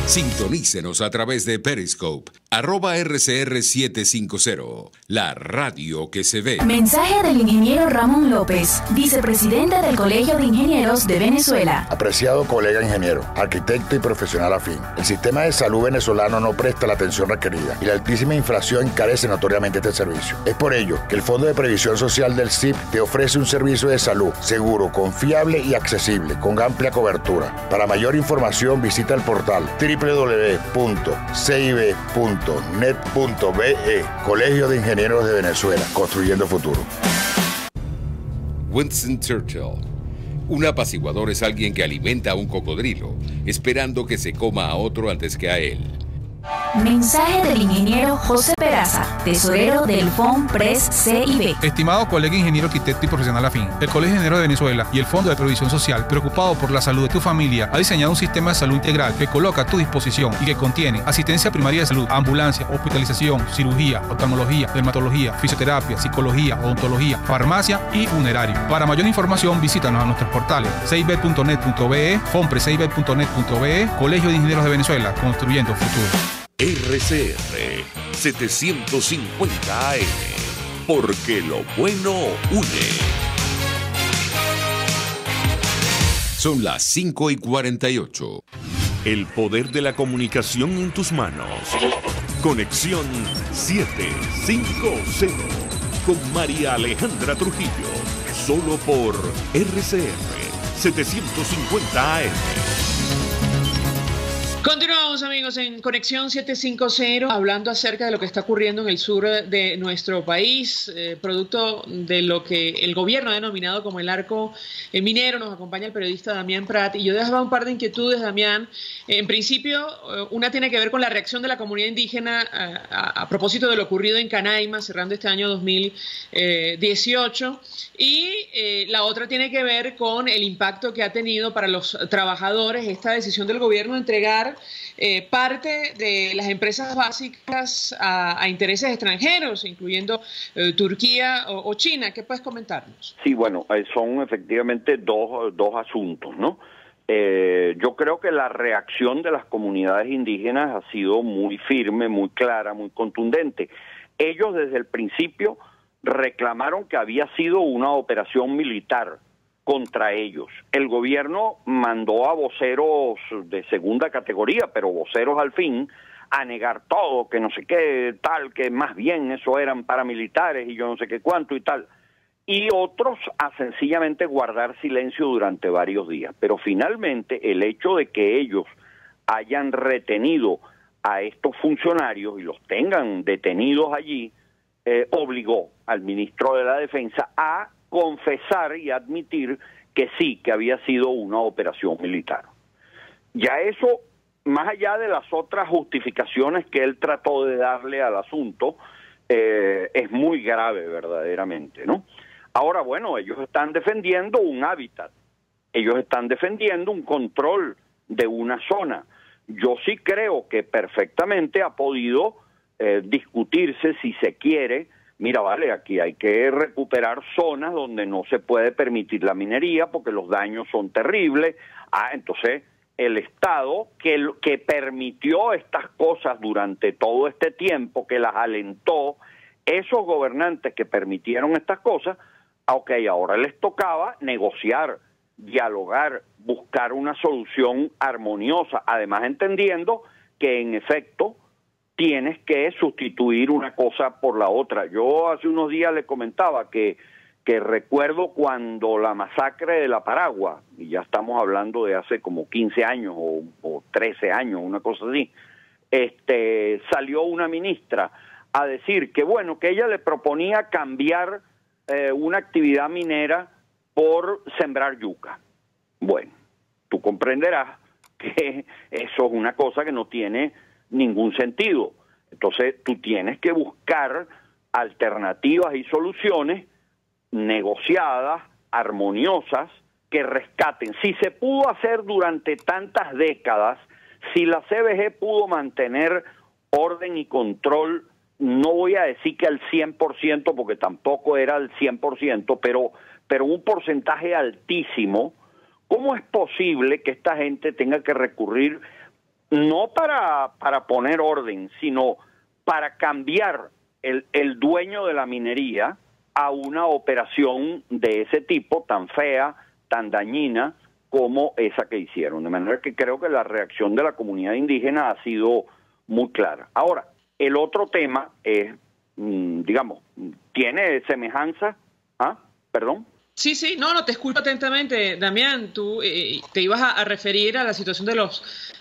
Sintonícenos a través de Periscope, @RCR750, la radio que se ve. Mensaje del ingeniero Ramón López, vicepresidente del Colegio de Ingenieros de Venezuela. Apreciado colega ingeniero, arquitecto y profesional afín, el sistema de salud venezolano no presta la atención requerida y la altísima inflación encarece notoriamente este servicio. Es por ello que el Fondo de Previsión Social del CIP te ofrece un servicio de salud seguro, confiable y accesible, con amplia cobertura. Para mayor información visita el portal www.cib.net.be, Colegio de Ingenieros de Venezuela, construyendo futuro. Winston Churchill. Un apaciguador es alguien que alimenta a un cocodrilo, esperando que se coma a otro antes que a él. Mensaje del ingeniero José Peraza, tesorero del FONPRES CIB. Estimado colega ingeniero, arquitecto y profesional afín, el Colegio de Ingenieros de Venezuela y el Fondo de Previsión Social, preocupado por la salud de tu familia, ha diseñado un sistema de salud integral que coloca a tu disposición y que contiene asistencia primaria de salud, ambulancia, hospitalización, cirugía, oftalmología, dermatología, fisioterapia, psicología, odontología, farmacia y funerario. Para mayor información, visítanos a nuestros portales cib.net.be, fonprescib.net.be, Colegio de Ingenieros de Venezuela, construyendo futuro. RCR 750 AM, porque lo bueno une. Son las 5:48. El poder de la comunicación en tus manos. Conexión 750 con María Alejandra Trujillo, solo por RCR 750 AM. Continuamos, amigos, en Conexión 750, hablando acerca de lo que está ocurriendo en el sur de nuestro país, producto de lo que el gobierno ha denominado como el arco minero. Nos acompaña el periodista Damián Prat y yo dejaba un par de inquietudes, Damián. En principio, una tiene que ver con la reacción de la comunidad indígena a propósito de lo ocurrido en Canaima, cerrando este año 2018, y la otra tiene que ver con el impacto que ha tenido para los trabajadores esta decisión del gobierno de entregar parte de las empresas básicas a intereses extranjeros, incluyendo Turquía o China. ¿Qué puedes comentarnos? Sí, bueno, son efectivamente dos asuntos, ¿no? Yo creo que la reacción de las comunidades indígenas ha sido muy firme, muy clara, muy contundente. Ellos desde el principio reclamaron que había sido una operación militar contra ellos. El gobierno mandó a voceros de segunda categoría, pero voceros al fin, a negar todo, que no sé qué, tal, que más bien eso eran paramilitares y yo no sé qué cuánto y tal. Y otros a sencillamente guardar silencio durante varios días. Pero finalmente el hecho de que ellos hayan retenido a estos funcionarios y los tengan detenidos allí, obligó al ministro de la Defensa a confesar y admitir que sí, que había sido una operación militar. Ya eso, más allá de las otras justificaciones que él trató de darle al asunto, es muy grave verdaderamente, ¿no? Ahora, bueno, ellos están defendiendo un hábitat ellos están defendiendo un control de una zona. Yo sí creo que perfectamente ha podido discutirse, si se quiere, mira, vale, aquí hay que recuperar zonas donde no se puede permitir la minería porque los daños son terribles. Entonces el Estado que permitió estas cosas durante todo este tiempo, que las alentó, esos gobernantes que permitieron estas cosas, ok, ahora les tocaba negociar, dialogar, buscar una solución armoniosa, además entendiendo que en efecto tienes que sustituir una cosa por la otra. Yo hace unos días le comentaba que recuerdo cuando la masacre de La Paragua, y ya estamos hablando de hace como 15 años o 13 años, una cosa así, salió una ministra a decir que bueno, que ella le proponía cambiar una actividad minera por sembrar yuca. Bueno, tú comprenderás que eso es una cosa que no tiene ningún sentido. Entonces tú tienes que buscar alternativas y soluciones negociadas, armoniosas, que rescaten. Si se pudo hacer durante tantas décadas, si la CBG pudo mantener orden y control, no voy a decir que al 100%, porque tampoco era al 100%, pero un porcentaje altísimo, ¿cómo es posible que esta gente tenga que recurrir no para poner orden, sino para cambiar el dueño de la minería a una operación de ese tipo, tan fea, tan dañina como esa que hicieron? De manera que creo que la reacción de la comunidad indígena ha sido muy clara. Ahora, el otro tema es, digamos, ¿tiene semejanza? ¿Perdón? Sí, no, te escucho atentamente, Damián. Tú te ibas a referir a la situación de los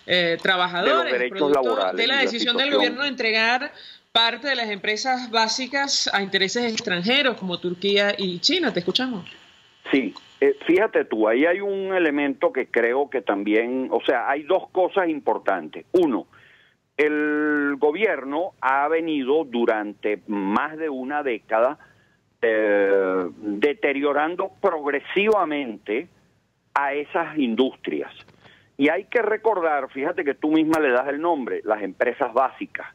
trabajadores, de los derechos laborales, de la decisión del gobierno de entregar parte de las empresas básicas a intereses extranjeros como Turquía y China. Te escuchamos. Sí, fíjate tú, ahí hay un elemento que creo que también, o sea, hay dos cosas importantes. Uno, el gobierno ha venido durante más de una década deteriorando progresivamente a esas industrias. Y hay que recordar, fíjate que tú misma le das el nombre, las empresas básicas,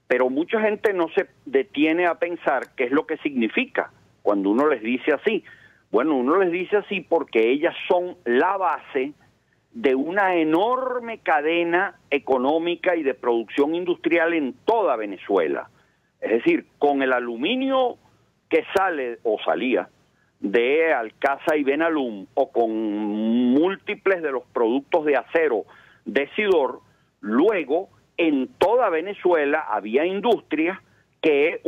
pero mucha gente no se detiene a pensar qué es lo que significa cuando uno les dice así. Bueno, uno les dice así porque ellas son la base de una enorme cadena económica y de producción industrial en toda Venezuela. Es decir, con el aluminio que sale o salía de Alcázar y Benalum, o con múltiples de los productos de acero de Sidor, luego en toda Venezuela había industrias que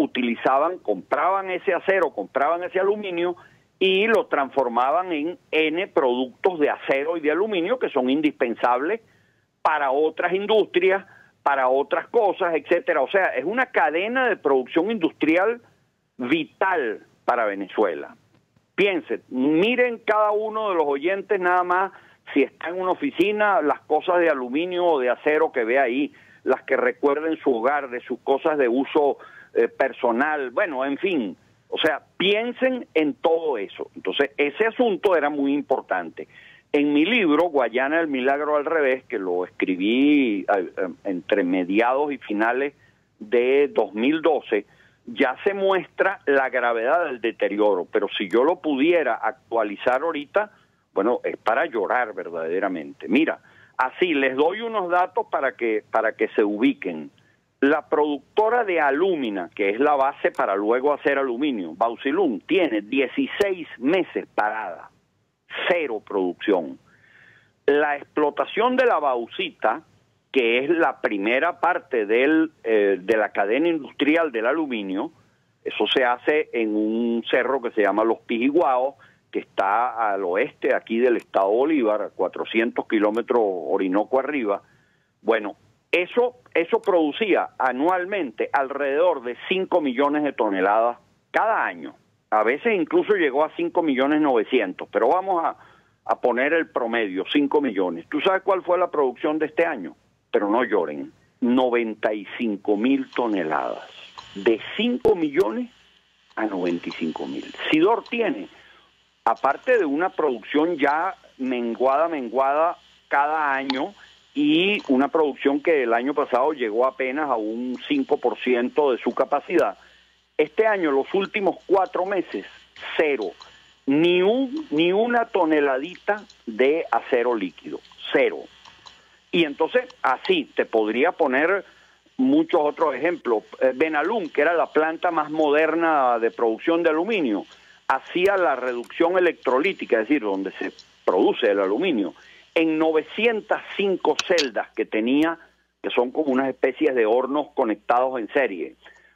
compraban ese acero, compraban ese aluminio y lo transformaban en N productos de acero y de aluminio que son indispensables para otras industrias, para otras cosas, etcétera. O sea, es una cadena de producción industrial vital para Venezuela. Piensen, miren cada uno de los oyentes nada más, si está en una oficina, las cosas de aluminio o de acero que ve ahí, las que recuerden su hogar, de sus cosas de uso personal, bueno, en fin, o sea, piensen en todo eso. Entonces, ese asunto era muy importante. En mi libro, Guayana, el milagro al revés, que lo escribí entre mediados y finales de 2012, ya se muestra la gravedad del deterioro, pero si yo lo pudiera actualizar ahorita, bueno, es para llorar verdaderamente. Mira, así les doy unos datos para que se ubiquen. La productora de alúmina, que es la base para luego hacer aluminio, Bauxilum, tiene 16 meses parada, cero producción. La explotación de la bauxita, que es la primera parte de la cadena industrial del aluminio, eso se hace en un cerro que se llama Los Pijiguaos, que está al oeste aquí del estado Bolívar, a 400 kilómetros Orinoco arriba. Bueno, eso producía anualmente alrededor de 5 millones de toneladas cada año. A veces incluso llegó a 5.900.000, pero vamos a poner el promedio, 5 millones. ¿Tú sabes cuál fue la producción de este año? Pero no lloren, 95.000 toneladas, de 5 millones a 95.000. Sidor tiene, aparte de una producción ya menguada cada año, y una producción que el año pasado llegó apenas a un 5% de su capacidad. Este año, los últimos 4 meses, cero. Ni una toneladita de acero líquido, cero. Y entonces, así, te podría poner muchos otros ejemplos. Benalum, que era la planta más moderna de producción de aluminio, hacía la reducción electrolítica, es decir, donde se produce el aluminio, en 905 celdas que tenía, que son como unas especies de hornos conectados en serie.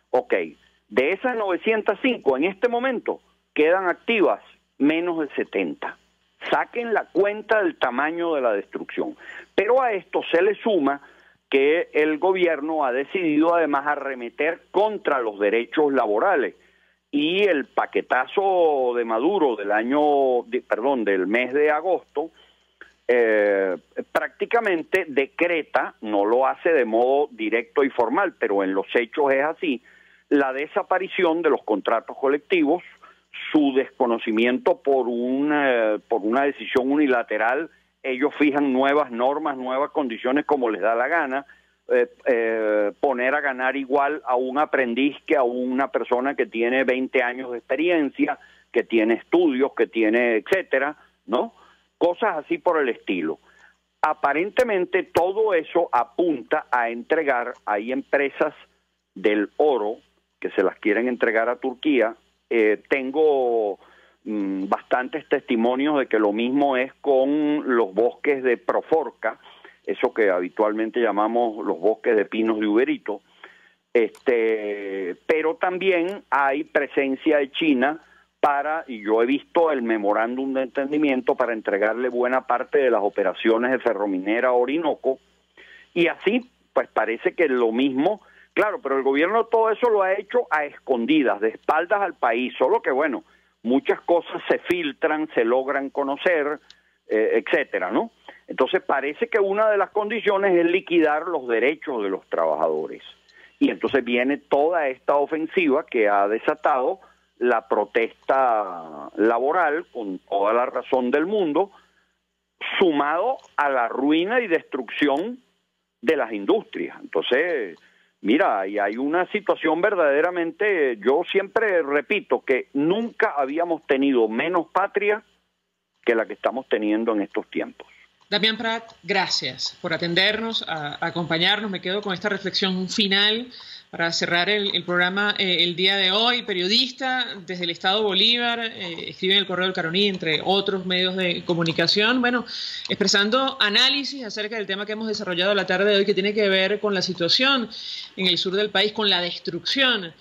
Ok, de esas 905, en este momento, quedan activas menos de 70. Saquen la cuenta del tamaño de la destrucción. Pero a esto se le suma que el gobierno ha decidido además arremeter contra los derechos laborales, y el paquetazo de Maduro del mes de agosto prácticamente decreta, no lo hace de modo directo y formal, pero en los hechos es así, la desaparición de los contratos colectivos, su desconocimiento por una decisión unilateral. Ellos fijan nuevas normas, nuevas condiciones como les da la gana, poner a ganar igual a un aprendiz que a una persona que tiene 20 años de experiencia, que tiene estudios, que tiene etcétera, ¿no? Cosas así por el estilo. Aparentemente todo eso apunta a entregar, hay empresas del oro que se las quieren entregar a Turquía. Tengo bastantes testimonios de que lo mismo es con los bosques de Proforca, eso que habitualmente llamamos los bosques de pinos de Uberito, pero también hay presencia de China y yo he visto el memorándum de entendimiento para entregarle buena parte de las operaciones de Ferrominera Orinoco, y así pues parece que lo mismo. Claro, pero el gobierno todo eso lo ha hecho a escondidas, de espaldas al país, solo que bueno, muchas cosas se filtran, se logran conocer, etcétera, ¿no? Entonces parece que una de las condiciones es liquidar los derechos de los trabajadores. Y entonces viene toda esta ofensiva que ha desatado la protesta laboral, con toda la razón del mundo, sumado a la ruina y destrucción de las industrias. Entonces, mira, y hay una situación verdaderamente, yo siempre repito que nunca habíamos tenido menos patria que la que estamos teniendo en estos tiempos. Damián Prat, gracias por atendernos, a acompañarnos. Me quedo con esta reflexión final para cerrar el programa el día de hoy. Periodista desde el Estado Bolívar, escribe en el Correo del Caroní, entre otros medios de comunicación, bueno, expresando análisis acerca del tema que hemos desarrollado la tarde de hoy, que tiene que ver con la situación en el sur del país, con la destrucción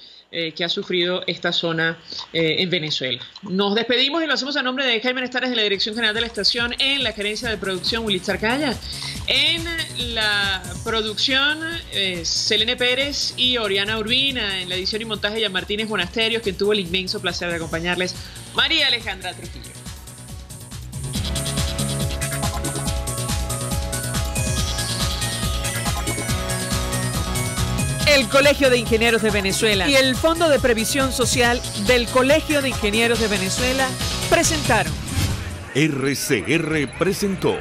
que ha sufrido esta zona en Venezuela. Nos despedimos y lo hacemos a nombre de Jaime Nestares, de la Dirección General de la Estación, en la gerencia de producción Wilitzer Calla, en la producción Selene Pérez y Oriana Urbina, en la edición y montaje Jan Martínez Monasterios, quien tuvo el inmenso placer de acompañarles, María Alejandra Trujillo. El Colegio de Ingenieros de Venezuela y el Fondo de Previsión Social del Colegio de Ingenieros de Venezuela presentaron. RCR presentó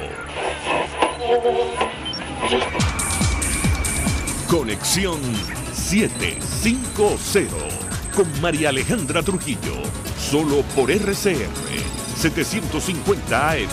Conexión 750 con María Alejandra Trujillo, solo por RCR 750 AM.